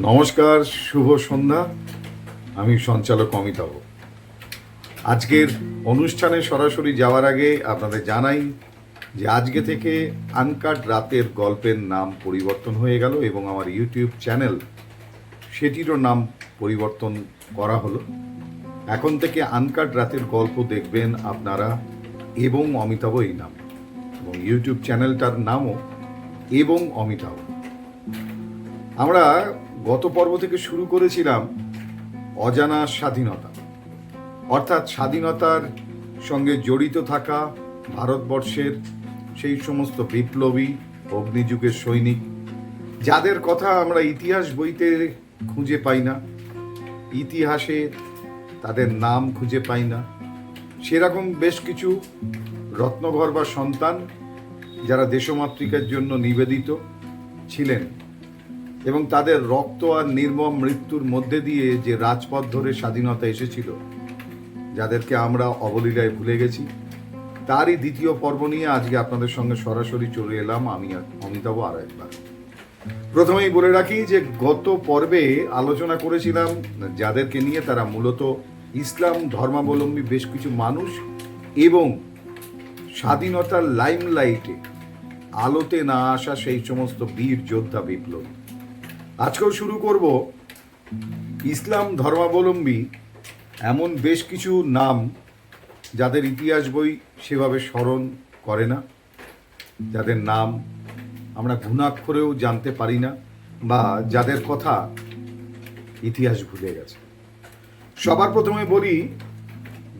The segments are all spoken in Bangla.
নমস্কার, শুভ সন্ধ্যা। আমি সঞ্চালক অমিতাভ। আজকের অনুষ্ঠানে সরাসরি যাওয়ার আগে আপনাদের জানাই যে আজকে থেকে আনকাট রাতের গল্পের নাম পরিবর্তন হয়ে গেল এবং আমার ইউটিউব চ্যানেল সেটিরও নাম পরিবর্তন করা হলো। এখন থেকে আনকাট রাতের গল্প দেখবেন আপনারা এবং অমিতাভ এই নাম, এবং ইউটিউব চ্যানেলটার নামও এবং অমিতাভ। আমরা গত পর্ব থেকে শুরু করেছিলাম অজানা স্বাধীনতা, অর্থাৎ স্বাধীনতার সঙ্গে জড়িত থাকা ভারতবর্ষের সেই সমস্ত বিপ্লবী অগ্নিযুগের সৈনিক যাদের কথা আমরা ইতিহাস বইতে খুঁজে পাই না, ইতিহাসে তাদের নাম খুঁজে পাই না। সেরকম বেশ কিছু রত্নগর্ভা সন্তান যারা দেশমাতৃকার জন্য নিবেদিত ছিলেন এবং তাদের রক্ত আর নির্মম মৃত্যুর মধ্যে দিয়ে যে রাজপথ ধরে স্বাধীনতা এসেছিল, যাদেরকে আমরা অবলীলায় ভুলে গেছি, তারই দ্বিতীয় পর্ব নিয়ে আজকে আপনাদের সঙ্গে সরাসরি চলে এলাম আমি অমিতাভ আরও একবার। প্রথমেই বলে রাখি যে গত পর্বে আলোচনা করেছিলাম যাদেরকে নিয়ে, তারা মূলত ইসলাম ধর্মাবলম্বী বেশ কিছু মানুষ এবং স্বাধীনতার লাইমলাইটে আলোতে না আসা সেই সমস্ত বীর যোদ্ধা বিপ্লবী। আজকেও শুরু করব ইসলাম ধর্মাবলম্বী এমন বেশ কিছু নাম যাদের ইতিহাস বই সেভাবে স্মরণ করে না, যাদের নাম আমরা ঘুণাক্ষরেও জানতে পারি না, বা যাদের কথা ইতিহাস ভুলে গেছে। সবার প্রথমে বলি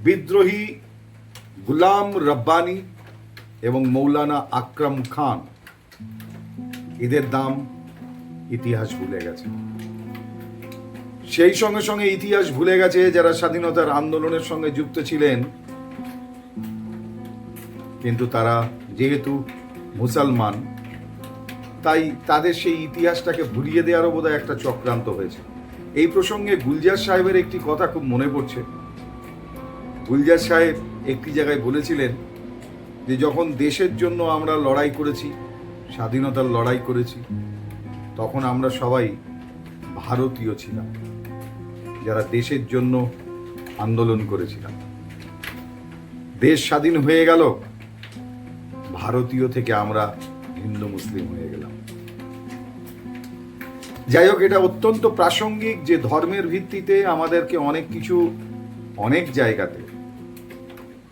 বিদ্রোহী গুলাম রব্বানী এবং মৌলানা আকরাম খান। এদের নাম ইতিহাস ভুলে গেছে। সেই সঙ্গে সঙ্গে ইতিহাস ভুলে গেছে যারা স্বাধীনতার আন্দোলনের সঙ্গে যুক্ত ছিলেন, কিন্তু তারা যেহেতু মুসলমান তাই তাদের সেই ইতিহাসটাকে ভুলিয়ে দেওয়ারও বোধহয় একটা চক্রান্ত হয়েছে। এই প্রসঙ্গে গুলজার সাহেবের একটি কথা খুব মনে পড়ছে। গুলজার সাহেব একটি জায়গায় বলেছিলেন যে যখন দেশের জন্য আমরা লড়াই করেছি, স্বাধীনতার লড়াই করেছি, তখন আমরা সবাই ভারতীয় ছিলাম, যারা দেশের জন্য আন্দোলন করেছিলাম। দেশ স্বাধীন হয়ে গেল, ভারতীয় থেকে আমরা হিন্দু মুসলিম হয়ে গেলাম। যাই হোক, এটা অত্যন্ত প্রাসঙ্গিক যে ধর্মের ভিত্তিতে আমাদেরকে অনেক কিছু, অনেক জায়গাতে,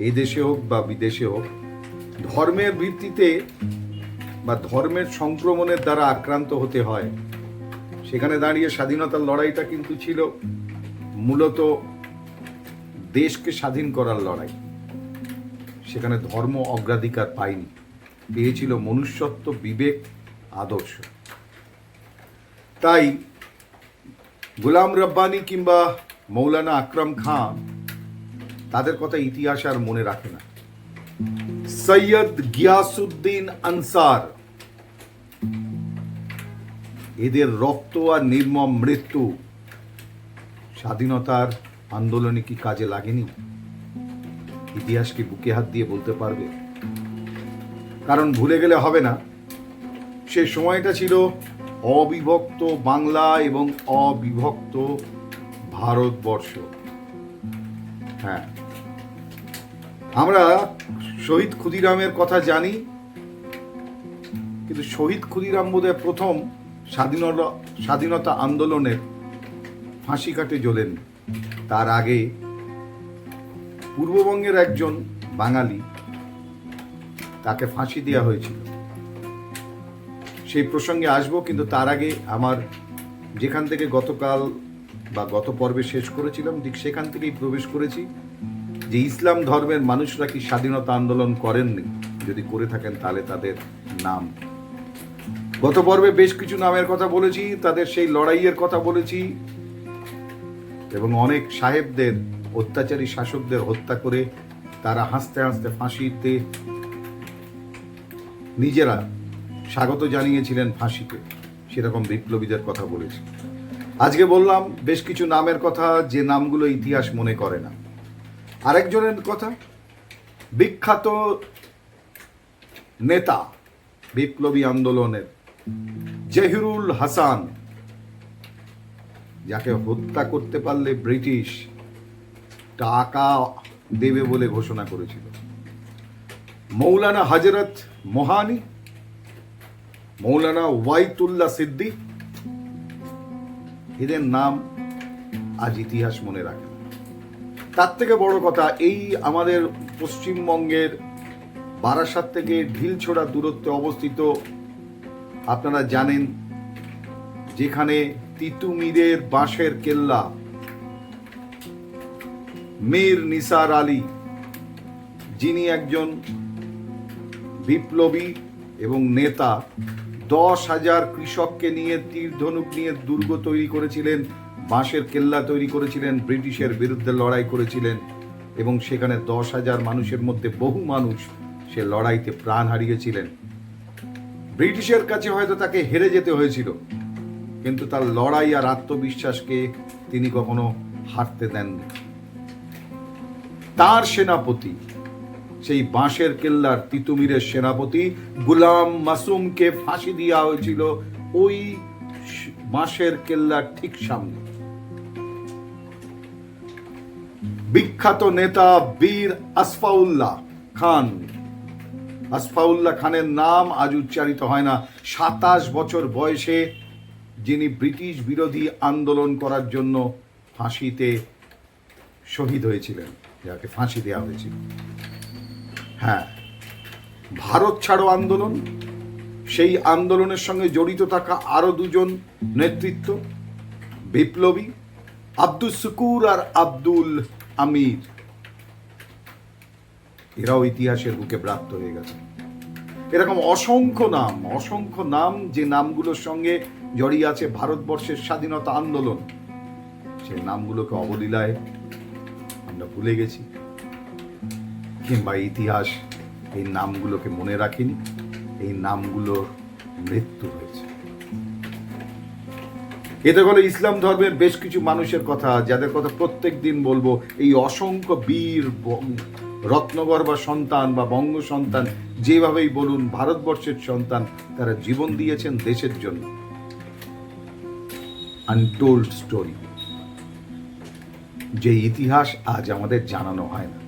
এই দেশে হোক বা বিদেশে হোক, ধর্মের ভিত্তিতে বা ধর্মের সংক্রমণের দ্বারা আক্রান্ত হতে হয়। সেখানে দাঁড়িয়ে স্বাধীনতার লড়াইটা কিন্তু ছিল মূলত দেশকে স্বাধীন করার লড়াই। সেখানে ধর্ম অগ্রাধিকার পায়নি, পেয়েছিল মনুষ্যত্ব, বিবেক, আদর্শ। তাই গুলাম রব্বানী কিংবা মৌলানা আকরাম খান, তাদের কথা ইতিহাস আর মনে রাখে না। সৈয়দ গিয়াসউদ্দিন আনসার, এদের রক্ত আর নির্মম মৃত্যু স্বাধীনতার আন্দোলনে কি কাজে লাগেনি? ইতিহাসকে বুকে হাত দিয়ে বলতে পারবে? কারণ ভুলে গেলে হবে না, সে সময়টা ছিল অবিভক্ত বাংলা এবং অবিভক্ত ভারতবর্ষ। হ্যাঁ, আমরা শহীদ ক্ষুদিরামের কথা জানি, কিন্তু শহীদ ক্ষুদিরাম বোধহয় প্রথম স্বাধীনতা আন্দোলনের ফাঁসি কাটে জ্বলেন। তার আগে পূর্ববঙ্গের একজন বাঙালি, তাকে ফাঁসি দেওয়া হয়েছিল। সেই প্রসঙ্গে আসবো, কিন্তু তার আগে আমার যেখান থেকে গতকাল বা গত পর্বে শেষ করেছিলাম, ঠিক সেখান থেকেই প্রবেশ করেছি যে ইসলাম ধর্মের মানুষরা কি স্বাধীনতা আন্দোলন করেননি? যদি করে থাকেন তাহলে তাদের নাম। গত পর্বে বেশ কিছু নামের কথা বলেছি, তাদের সেই লড়াইয়ের কথা বলেছি, এবং অনেক সাহেবদের, অত্যাচারী শাসকদের হত্যা করে তারা হাসতে হাসতে ফাঁসিতে নিজেরা স্বাগত জানিয়েছিলেন ফাঁসিকে, সেরকম বিপ্লবীদের কথা বলেছি। আজকে বললাম বেশ কিছু নামের কথা যে নামগুলো ইতিহাস মনে করে না। আরেকজনের কথা, বিখ্যাত নেতা বিপ্লবী আন্দোলনের জহিরুল হাসান, যাকে হত্যা করতে পারলে ব্রিটিশ টাকা দেবে বলে ঘোষণা করেছিল। মৌলানা হজরত মোহানি, মৌলানা ওয়াইতুল্লাহ সিদ্দিক, এদের নাম আজ ইতিহাস মনে রাখে না। তার থেকে বড় কথা, এই আমাদের পশ্চিমবঙ্গের বারাসাত থেকে ঢিলছোড়া দূরত্বে অবস্থিত, আপনারা জানেন, যেখানে তিতুমিরের বাঁশের কেল্লা, মীর নিসার আলী, যিনি একজন বিপ্লবী এবং নেতা, 10,000 কৃষককে নিয়ে, তীর ধনুক নিয়ে দুর্গ তৈরি করেছিলেন, বাঁশের কেল্লা তৈরি করেছিলেন, ব্রিটিশের বিরুদ্ধে লড়াই করেছিলেন, এবং সেখানে 10,000 মানুষের মধ্যে বহু মানুষ সে লড়াইতে প্রাণ হারিয়েছিলেন। ব্রিটিশের কাছে হয়তো তাকে হেরে যেতে হয়েছিল, কিন্তু তার লড়াই আর আত্মবিশ্বাসকে তিনি কখনো হারতে দেননি। তার সেনাপতি, সেই বাঁশের কেল্লার তিতুমিরের সেনাপতি গুলাম মাসুমকে ফাঁসি দেওয়া হয়েছিল ওই বাঁশের কেল্লার ঠিক সামনে। বিখ্যাত নেতা বীর আসফাউল্লাহ খান, আসফাউল্লাহ খানের নাম আজ উচ্চারিত হয় না, 27 বছর বয়সে যিনি ব্রিটিশ বিরোধী আন্দোলন করার জন্য ফাঁসিতে শহীদ হয়েছিলেন, যাকে ফাঁসি দেওয়া হয়েছিল। হ্যাঁ, ভারত ছাড়ো আন্দোলন, সেই আন্দোলনের সঙ্গে জড়িত থাকা আরো দুজন নেতৃত্ব, বিপ্লবী আব্দুল শুকুর আর আব্দুল আমির, এরাও ইতিহাসের বুকে প্রাপ্ত হয়ে গেছে। এরকম অসংখ্য নাম, যে নামগুলোর সঙ্গে জড়িয়ে আছে ভারতবর্ষের স্বাধীনতা আন্দোলন, সেই নামগুলোকে অবলীলায় আমরা ভুলে গেছি, কিংবা ইতিহাস এই নামগুলোকে মনে রাখেনি। এই নামগুলোর মৃত্যু হয়েছে। এতে হলো ইসলাম ধর্মের বেশ কিছু মানুষের কথা, যাদের কথা প্রত্যেক দিন বলবো। এই অসংখ্য বীর রত্নগর্ভা সন্তান বা বঙ্গ সন্তান, যেভাবেই বলুন, ভারতবর্ষের সন্তান, তারা জীবন দিয়েছেন দেশের জন্য। আনটোল্ড স্টোরি, যে ইতিহাস আজ আমাদের জানানো হয় না,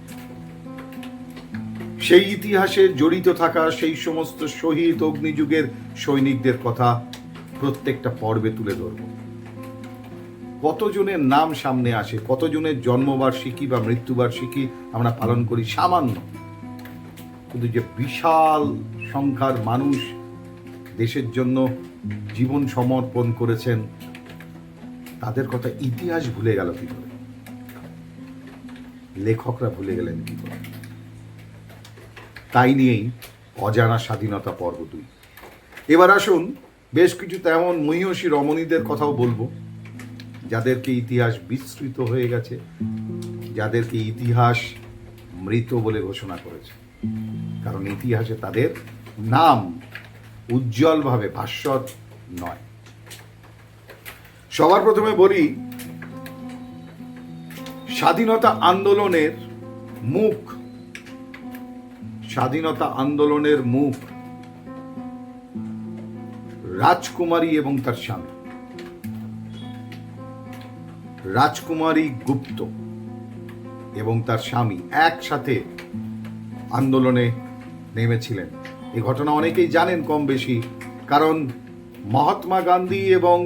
সেই ইতিহাসে জড়িত থাকা সেই সমস্ত শহীদ অগ্নিযুগের সৈনিকদের কথা প্রত্যেকটা পর্বে তুলে ধরব। কতজনের নাম সামনে আসে, কতজনের জন্মবার্ষিকী বা মৃত্যুবার্ষিকী আমরা পালন করি, সামান্য, কিন্তু যে বিশাল সংখ্যার মানুষ দেশের জন্য জীবন সমর্পণ করেছেন, তাদের কথা ইতিহাস ভুলে গেল কি করে, লেখকরা ভুলে গেলেন কি করে? তাই নিয়েই অজানা স্বাধীনতা পর্ব 2। এবার আসুন, বেশ কিছু তেমন মহীয়সী রমণীদের কথাও বলবো, যাদেরকে ইতিহাস বিস্মৃত হয়ে গেছে, যাদেরকে ইতিহাস মৃত বলে ঘোষণা করেছে, কারণ ইতিহাসে তাদের নাম উজ্জ্বলভাবে ভাস্বর নয়। সবার প্রথমে বলি, স্বাধীনতা আন্দোলনের মুখ, স্বাধীনতা আন্দোলনের মুখ রাজকুমারী এবং তার স্বামী, রাজকুমারী গুপ্ত এবং তার স্বামী একসাথে আন্দোলনে নেমেছিলেন। এই ঘটনা অনেকেই জানেন কম বেশি, কারণ মহাত্মা গান্ধী এবং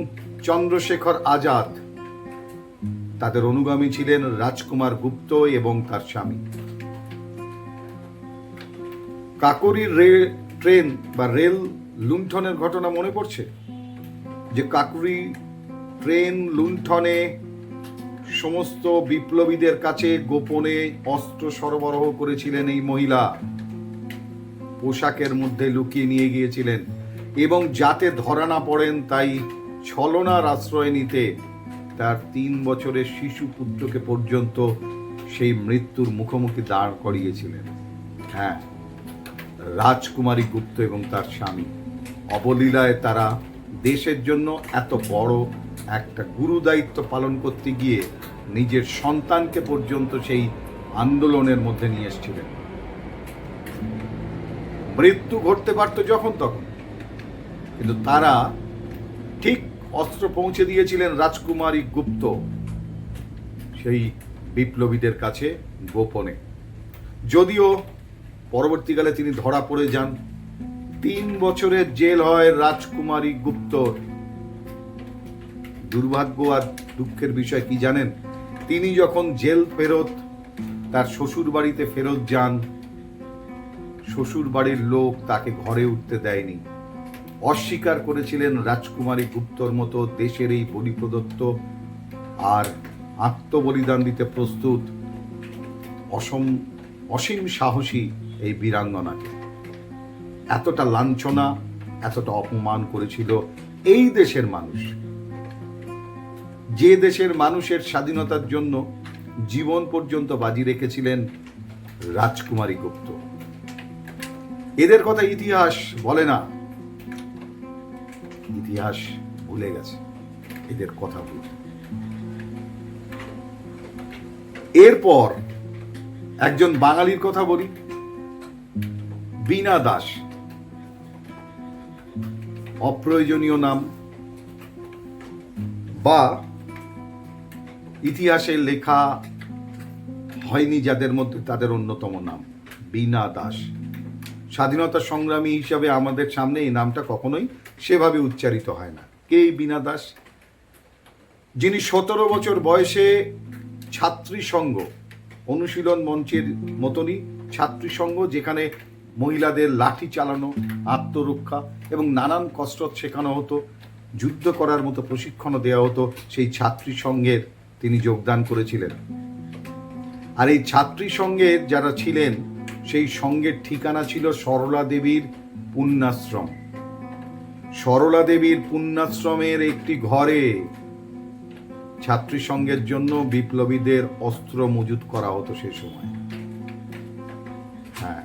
চন্দ্রশেখর আজাদ, তাদের অনুগামী ছিলেন রাজকুমার গুপ্ত এবং তার স্বামী। কাকোরির ট্রেন বা রেল লুণ্ঠনের ঘটনা মনে পড়ছে, যে কাকোরি ট্রেন লুণ্ঠনে সমস্ত বিপ্লবীদের কাছে গোপনে অস্ত্র সরবরাহ করেছিলেন এই মহিলা, পোশাকের মধ্যে লুকিয়ে নিয়ে গিয়েছিলেন, এবং যাতে ধরা না পড়েন তাই ছলনার আশ্রয় নিতে তার 3 বছরের শিশু পুত্রকে পর্যন্ত সেই মৃত্যুর মুখোমুখি দাঁড় করিয়েছিলেন। হ্যাঁ, রাজকুমারী গুপ্ত এবং তার স্বামী অবলীলায় তারা দেশের জন্য এত বড় একটা গুরু দায়িত্ব পালন করতে গিয়ে নিজের সন্তানকে পর্যন্ত সেই আন্দোলনের মধ্যে নিয়ে এসেছিলেন। মৃত্যু ঘটতে পারত যখন তখন, কিন্তু তারা ঠিক অস্ত্র পৌঁছে দিয়েছিলেন রাজকুমারী গুপ্ত সেই বিপ্লবীদের কাছে গোপনে। যদিও পরবর্তীকালে তিনি ধরা পড়ে যান, 3 বছরের জেল হয় রাজকুমারী গুপ্তর। দুর্ভাগ্য আর দুঃখের বিষয় কি জানেন? তিনি যখন জেল ফেরত তার শ্বশুর বাড়িতে ফেরত যান, শ্বশুর বাড়ির লোক তাকে ঘরে উঠতে দেয়নি, অস্বীকার করেছিলেন রাজকুমারী গুপ্তর মতো দেশের এই বলি প্রদত্ত আর আত্মবলিদান দিতে প্রস্তুত অসীম সাহসী এই বীরাঙ্গনাকে। এতটা লাঞ্ছনা, এতটা অপমান করেছিল এই দেশের মানুষ, যে দেশের মানুষের স্বাধীনতার জন্য জীবন পর্যন্ত বাজি রেখেছিলেন রাজকুমারী গুপ্ত। এদের কথা ইতিহাস বলে না, ইতিহাস ভুলে গেছে এদের কথা বলে। এরপর একজন বাঙালির কথা বলি, বীণা দাস। অপ্রয়োজনীয় নাম বা ইতিহাসে লেখা হয়নি যাদের মধ্যে, তাদের অন্যতম নাম বীণা দাস। স্বাধীনতা সংগ্রামী হিসাবে আমাদের সামনে এই নামটা কখনোই সেভাবে উচ্চারিত হয় না। কে এই বীণা দাস? যিনি 17 বছর বয়সে ছাত্রী সংঘ, অনুশীলন মঞ্চের মতনই ছাত্রী সংঘ, যেখানে মহিলাদের লাঠি চালানো, আত্মরক্ষা এবং নানান কসরত শেখানো হতো, যুদ্ধ করার মতো প্রশিক্ষণও দেওয়া হতো, সেই ছাত্রী সংঘের তিনি যোগদান করেছিলেন। আর এই ছাত্রী সংঘের যারা ছিলেন, সেই সংঘের ঠিকানা ছিল সরলা দেবীর পুণ্যাশ্রম। সরলা দেবীর পুণ্যাশ্রমের একটি ঘরে ছাত্রী সংঘের জন্য বিপ্লবীদের অস্ত্র মজুত করা হতো সে সময়। হ্যাঁ,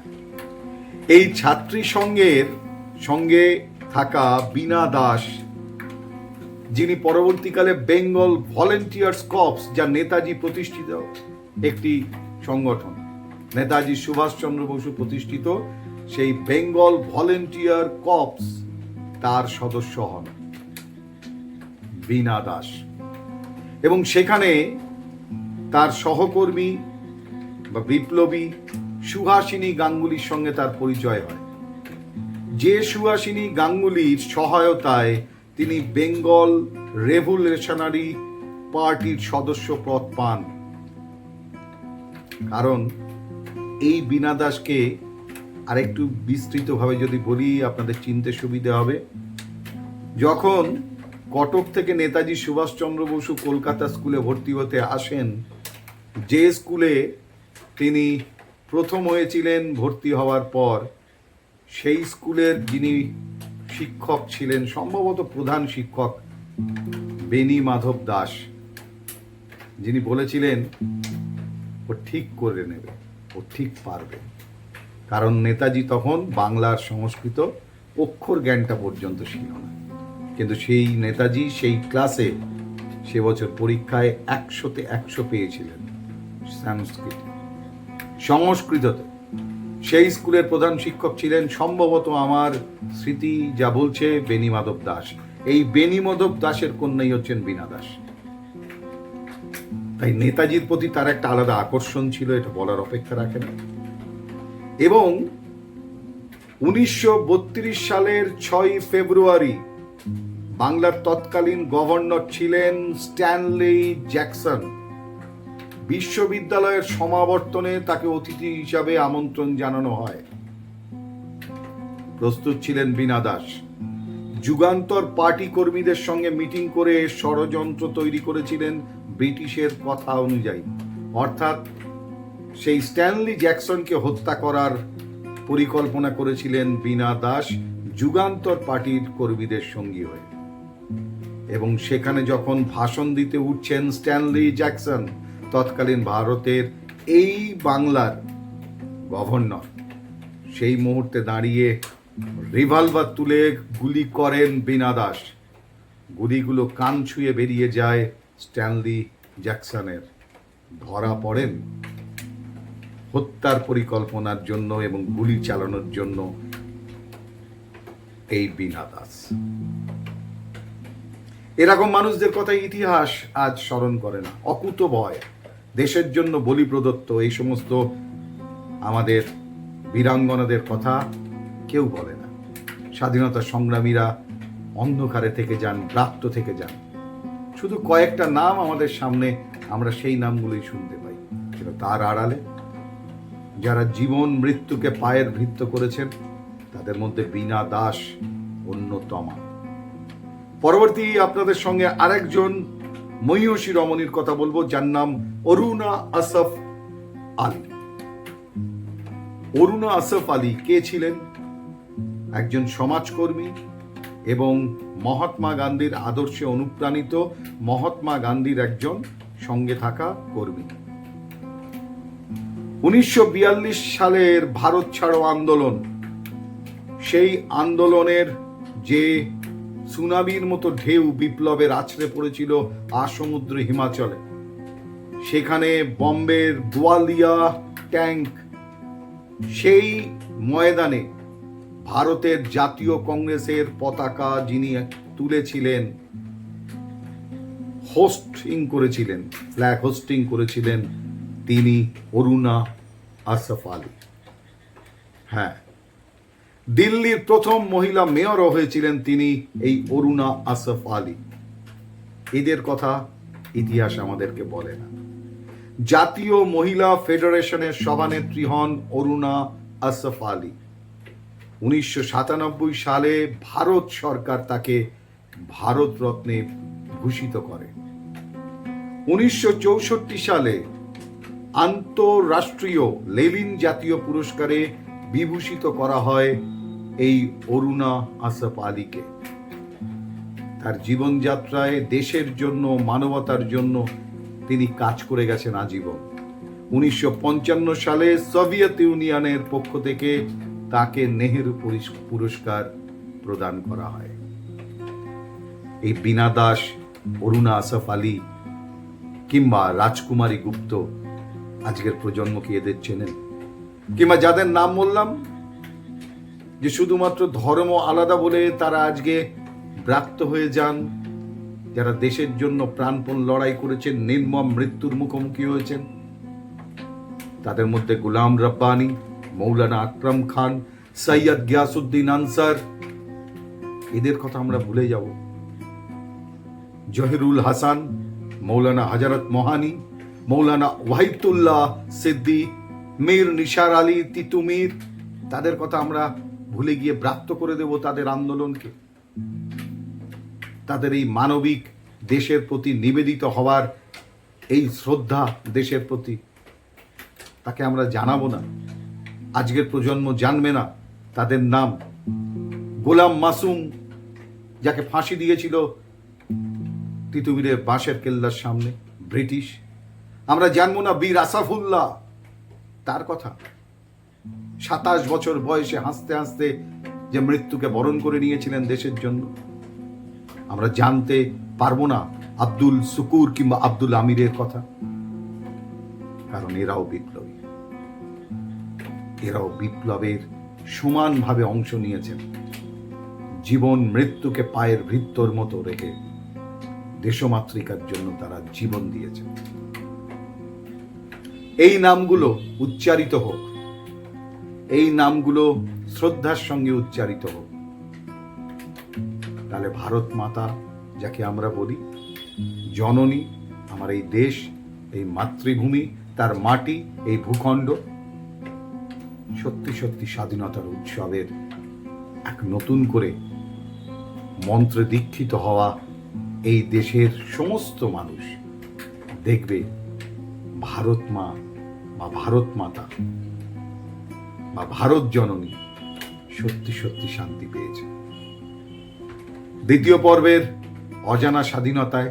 এই ছাত্রী সংঘের সঙ্গে থাকা বীণা দাস, যিনি পরবর্তীকালে বেঙ্গল ভলেন্টিয়ার্স কর্পস, যা নেতাজি প্রতিষ্ঠিত একটি সংগঠন, নেতাজি সুভাষচন্দ্র বসু প্রতিষ্ঠিত সেই বেঙ্গল ভলেন্টিয়ার কর্পস, তার সদস্য হন বীণা দাস। এবং সেখানে তার সহকর্মী বা বিপ্লবী সুহাসিনী গাঙ্গুলির সঙ্গে তার পরিচয় হয়। যে সুহাসিনী গাঙ্গুলির সহায়তায় তিনি বেঙ্গল রেভলিউশনারি পার্টির সদস্য পদ পান। কারণ এই বীণা দাসকে আরেকটু বিস্তৃতভাবে যদি বলি আপনাদের চিনতে সুবিধা হবে। যখন কটক থেকে নেতাজি সুভাষচন্দ্র বসু কলকাতা স্কুলে ভর্তি হতে আসেন, যে স্কুলে তিনি প্রথম হয়েছিলেন ভর্তি হওয়ার পর, সেই স্কুলের যিনি শিক্ষক ছিলেন, সম্ভবত প্রধান শিক্ষক বেনি মাধব দাস, যিনি বলেছিলেন ও ঠিক করে নেবে, ও ঠিক পারবে। কারণ নেতাজি তখন বাংলার সংস্কৃত অক্ষর জ্ঞানটা পর্যন্ত ছিল না, কিন্তু সেই নেতাজি সেই ক্লাসে সে বছর পরীক্ষায় 100-তে 100 পেয়েছিলেন সংস্কৃততে। সেই স্কুলের প্রধান শিক্ষক ছিলেন সম্ভবত, আমার স্মৃতি যা বলছে, বেনি মাধব দাস। এই বেনি মাধব দাসের কন্যাই হচ্ছেন বীণা দাস। তাই নেতাজির প্রতি তার একটা আলাদা আকর্ষণ ছিল, এটা বলার অপেক্ষা রাখে না। এবং 1932 সালের 6 ফেব্রুয়ারি বাংলার তৎকালীন গভর্নর ছিলেন স্ট্যানলি জ্যাকসন। বিশ্ববিদ্যালয়ের সমাবর্তনে তাকে অতিথি হিসাবে আমন্ত্রণ জানানো হয়। প্রস্তুত ছিলেন বীণা দাস। যুগান্তর পার্টি কর্মীদের সঙ্গে মিটিং করে ষড়যন্ত্র তৈরি করেছিলেন ব্রিটিশের কথা অনুযায়ী, অর্থাৎ সেই স্ট্যানলি জ্যাকসনকে হত্যা করার পরিকল্পনা করেছিলেন বীণা দাস যুগান্তর পার্টির কর্মীদের সঙ্গী হয়ে। এবং সেখানে যখন ভাষণ দিতে উঠছেন স্ট্যানলি জ্যাকসন, তৎকালীন ভারতের এই বাংলার গভর্নর, সেই মুহূর্তে দাঁড়িয়ে রিভলভার তুলে গুলি করেন বীণা দাস। গুলিগুলো কান ছুঁয়ে বেরিয়ে যায় স্ট্যানলি জ্যাকসনের। ধরা পড়েন হত্যার পরিকল্পনার জন্য এবং গুলি চালানোর জন্য এই বীণা দাস। এরকম মানুষদের কথা ইতিহাস আজ স্মরণ করে না। অকুত ভয়, দেশের জন্য বলি প্রদত্ত এই সমস্ত আমাদের বীরাঙ্গনাদের কথা কেউ বলে না। স্বাধীনতা সংগ্রামীরা অন্ধকারে থেকে যান, ব্রাত্য থেকে যান। শুধু কয়েকটা নাম আমাদের সামনে, আমরা সেই নামগুলোই শুনতে পাই। কিন্তু তার আড়ালে যারা জীবন মৃত্যুকে পায়ের ভৃত্য করেছেন, তাদের মধ্যে বীণা দাস অন্যতমা। পরবর্তী আপনাদের সঙ্গে আরেকজন মহিষী রমণীর কথা বলবো, যার নাম অরুণা আসফ আলী। অরুণা আসফ আলী কে ছিলেন? একজন সমাজকর্মী এবং মহাত্মা গান্ধীর আদর্শে অনুপ্রাণিত, মহাত্মা গান্ধীর একজন সঙ্গে থাকা কর্মী। 1942 সালের ভারত ছাড়ো আন্দোলন, সেই আন্দোলনের যে সুনামির মতো ঢেউ বিপ্লবের আছড়ে পড়েছিল আসমুদ্র হিমাচলে, সেখানে বম্বের গোয়ালিয়া ট্যাঙ্ক, সেই ময়দানে ভারতের জাতীয় কংগ্রেসের পতাকা যিনি তুলেছিলেন, হোস্টিং করেছিলেন, ফ্ল্যাগ হোস্টিং করেছিলেন, তিনি অরুণা আসফ আলী। হ্যাঁ, দিল্লির প্রথম মহিলা মেয়রও হয়েছিলেন তিনি, এই অরুণা আসফ আলী। এদের কথা ইতিহাস আমাদেরকে বলে না। জাতীয় মহিলা ফেডারেশনের সভানেত্রী হন অরুণা আসফ আলী। 1997 সালে ভারত সরকার তাকে ভারত রত্নে ভূষিত করে। 1964 সালে আন্তঃরাষ্ট্রীয় লেনিন জাতীয় পুরস্কারে বিভূষিত করা হয় এই অরুণা আসফ আলীকে। তার জীবনযাত্রায় দেশের জন্য, মানবতার জন্য তিনি কাজ করে গেছেন আজীবন। 1955 সালে সোভিয়েত ইউনিয়নের পক্ষ থেকে তাকে নেহেরু পুরস্কার প্রদান করা হয়। এই বীণা দাস, অরুণা আসফ আলী কিংবা রাজকুমারী গুপ্ত, আজকের প্রজন্ম কি এদের চেনেন? কিংবা যাদের নাম বললাম যে শুধুমাত্র ধর্ম আলাদা বলে তারা আজকে ব্রাত্য হয়ে যান, যারা দেশের জন্য প্রাণপণ লড়াই করেছেন, নির্মম মৃত্যুর মুখোমুখি হয়েছেন, তাদের মধ্যে গোলাম রব্বানী, মৌলানা আকরাম খান, সৈয়দ গিয়াসউদ্দিন আনসার, এদের কথা আমরা ভুলে যাব? জহিরুল হাসান, মৌলানা হযরত মোহানি, মৌলানা ওয়াহিদুল্লাহ সিদ্দি, মীর নিসার আলী তিতুমির, তাদের কথা আমরা ভুলে গিয়ে ব্রাত্য করে দেব তাদের আন্দোলনকে? তাদের এই মানবিক, দেশের প্রতি নিবেদিত হওয়ার এই শ্রদ্ধা দেশের প্রতি, তাকে আমরা জানাবো না? আজকের প্রজন্ম জানবে না তাদের নাম? গোলাম মাসুম, যাকে ফাঁসি দিয়েছিল তিতুমিরের বাঁশের কেল্লার সামনে ব্রিটিশ, আমরা জানবো না বীর আসাফুল্লাহ, তার কথা? 27 বছর বয়সে হাসতে হাসতে যে মৃত্যুকে বরণ করে নিয়েছিলেন দেশের জন্য, আমরা জানতে পারবো না আব্দুল শুকুর কিংবা আব্দুল আমিরের কথা? কারণ এরাও বিপ্লবী, এরাও বিপ্লবের সমানভাবে অংশ নিয়েছেন। জীবন মৃত্যুকে পায়ের ভৃত্যর মতো রেখে দেশমাতৃকার জন্য তারা জীবন দিয়েছেন। এই নামগুলো উচ্চারিত হোক, এই নামগুলো শ্রদ্ধার সঙ্গে উচ্চারিত হোক, তাহলে ভারত মাতা, যাকে আমরা বলি জননী, আমার এই দেশ, এই মাতৃভূমি, তার মাটি, এই ভূখণ্ড সত্যি সত্যি স্বাধীনতার উৎসবের এক নতুন করে মন্ত্রে দীক্ষিত হওয়া এই দেশের সমস্ত মানুষ দেখবে ভারত মা বা ভারত মাতা বা ভারত জননী সত্যি সত্যি শান্তি পেয়েছে। দ্বিতীয় পর্বের অজানা স্বাধীনতায়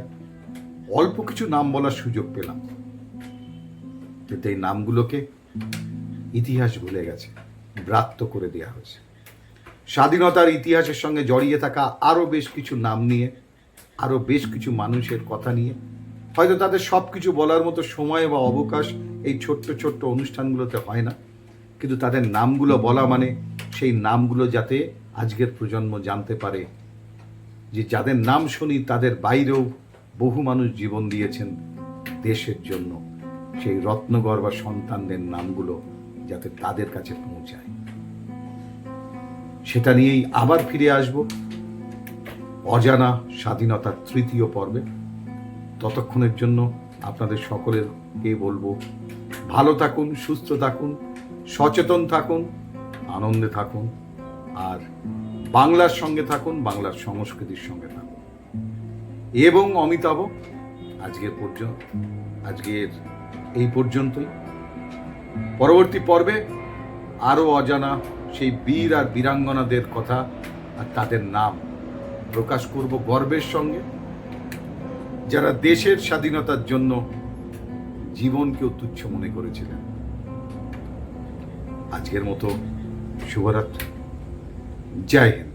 অল্প কিছু নাম বলার সুযোগ পেলাম, কিন্তু এই নামগুলোকে ইতিহাস ভুলে গেছে, ব্রাত্য করে দেওয়া হয়েছে। স্বাধীনতার ইতিহাসের সঙ্গে জড়িয়ে থাকা আরো বেশ কিছু নাম নিয়ে, আরো বেশ কিছু মানুষের কথা নিয়ে, হয়তো তাদের সব কিছু বলার মতো সময় বা অবকাশ এই ছোট্ট ছোট্ট অনুষ্ঠানগুলোতে হয় না, কিন্তু তাদের নামগুলো বলা মানে সেই নামগুলো যাতে আজকের প্রজন্ম জানতে পারে যে যাদের নাম শুনি তাদের বাইরেও বহু মানুষ জীবন দিয়েছেন দেশের জন্য, সেই রত্নগর্ভা সন্তানদের নামগুলো যাতে তাদের কাছে পৌঁছায়, সেটা নিয়েই আবার ফিরে আসব অজানা স্বাধীনতার তৃতীয় পর্বে। ততক্ষণের জন্য আপনাদের সকলেরকে বলবো, ভালো থাকুন, সুস্থ থাকুন, সচেতন থাকুন, আনন্দে থাকুন, আর বাংলার সঙ্গে থাকুন, বাংলার সংস্কৃতির সঙ্গে থাকুন। এবং অমিতাভ, আজকের এই পর্যন্তই। পরবর্তী পর্বে আরো অজানা সেই বীর আর বীরাঙ্গনাদের কথা আর তাদের নাম প্রকাশ করব গর্বের সঙ্গে, যারা দেশের স্বাধীনতার জন্য জীবনকেও তুচ্ছ মনে করেছিলেন। আজকের মতো শুভরাত্রি, জয় হিন্দ।